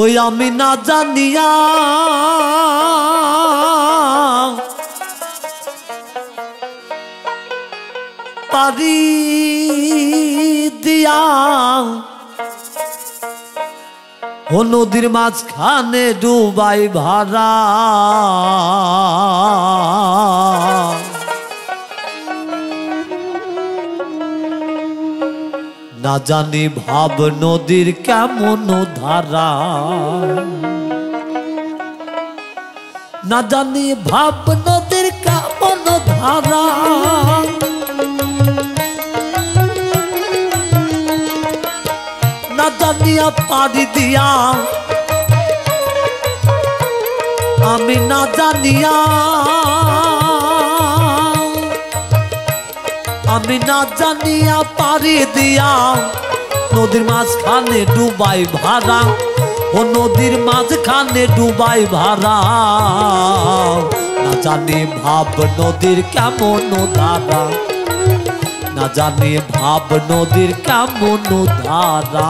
ওই আমি না জানিয়া পারি দিয়া ও নদীর মাঝখানে ডুবাই ভাড়া না জানি ভাব নদীর কেমন ধারা না জানি ভাব নদীর কেমন ধারা না জানিয়া পারি দিয়া আমি না জানিয়া আমি না জানিয়া পারি দিয়া নদীর মাঝখানে ডুবাই ভাড়া ও নদীর মাঝখানে ডুবাই ভাড়া না জানি ভাব নদীর কেমন ধারা না জানি ভাব নদীর কেমন ধারা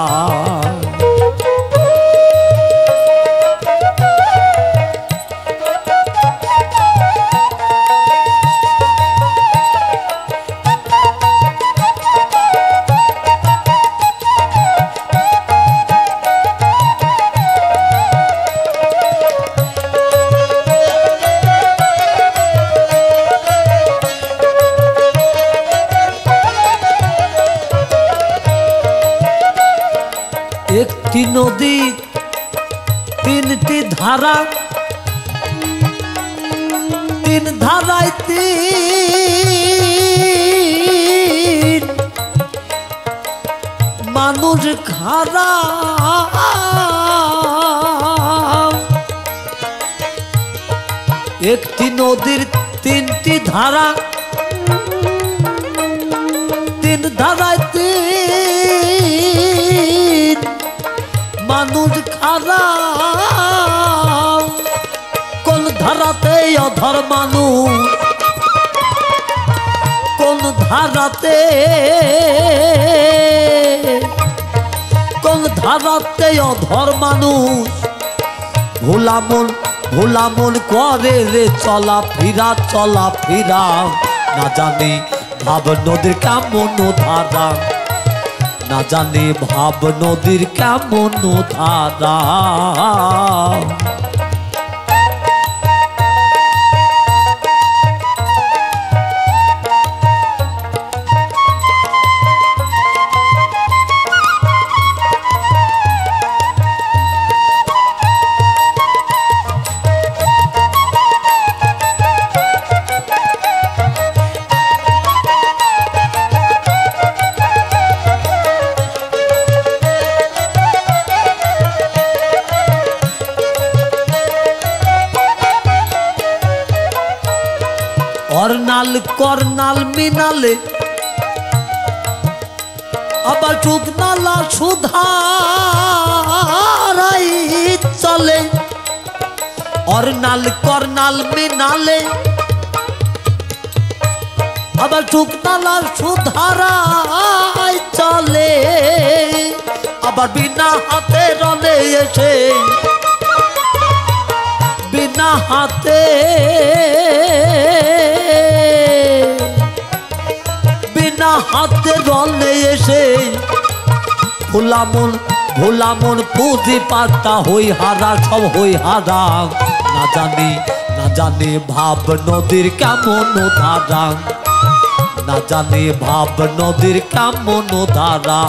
একটি নদী তিনটি ধারা তিন ধারায় তিন মানুষ খারা একটি নদীর তিনটি ধারা তিন ধারায় তিন মানুষ খারা কোন ধারাতে অধর মানুষ কোন ধারাতে অধর মানুষ ভোলা মন করে রে চলা ফিরা না জানি ভাব নদীর কেমন ধারা না জানি ভাব নদীর কেমন ধারা করনাল মিনালে আবার চুক নালা সুধারাই চলে করনাল মিনালে আবার চুক নালা সুধারাই চলে আবার বিনা হাতে রলে এসে বিনা হাতে রলে এসে ভোলা মন পুঁজি পাতা হই হারা সব হই হারা না জানি ভাব নদীর কেমন ধারা না জানি ভাব নদীর কেমন ধারা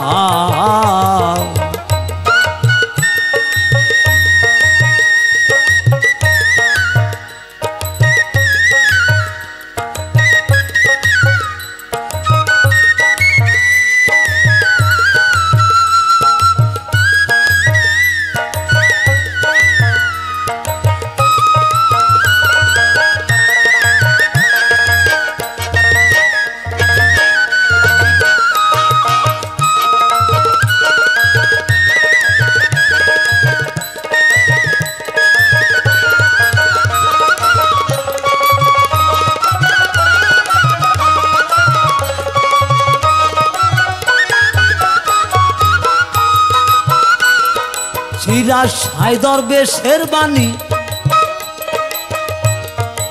সিরাজ সাই দরবেশের বাণী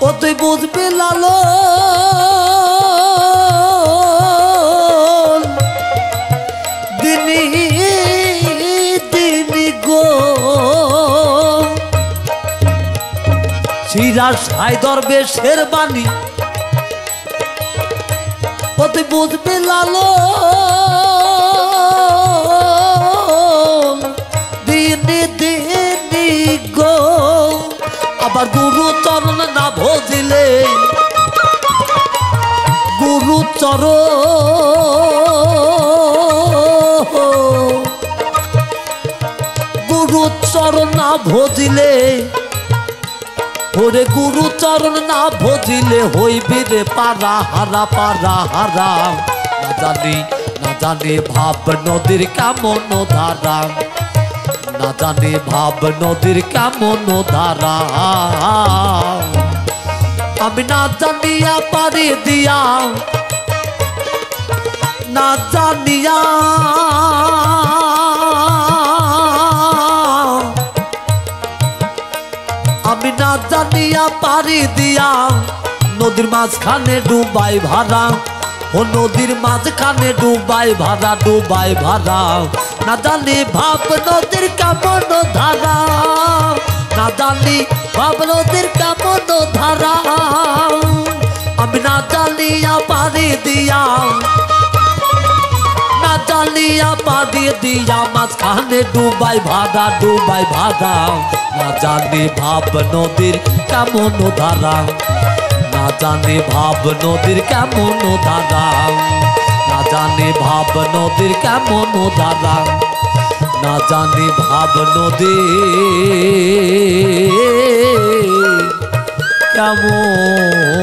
ও তুই বুঝবি লালন দিনী দিনী গো সিরাজ সাই দরবেশের বাণী ও তুই বুঝবি লালন দিনী দিনী গো আবার গুরু চরণ না ভজিলে গুরু চরণ না ভজিলে ওরে গুরু চরণ না ভজিলে হইবি রে পারা হারা না জানি ভাব নদীর কেমন ধারা না জানি ভাব নদীর কেমন ধারা আমি না জানিয়া পারি দিয়া না জানিয়া আমি না জানিয়া পারি দিয়া নদীর মাঝখানে ডুবাই ভাড়া ও নদীর মাঝখানে ডুবাই ভাড়া না জানি ভাব নদীর কেমন ধারা না জানি ভাব নদীর কেমন ধারা আমি না জানিয়া পারি দিয়া না জানিয়া পারি দিয়া মাঝখানে ডুবাই ভাড়া না জানি ভাব নদীর কেমন ধারা না জানি ভাব নদীর কেমন ধারা না জানি ভাব নদীর কেমন ধারা না জানি ভাব নদীর কেমন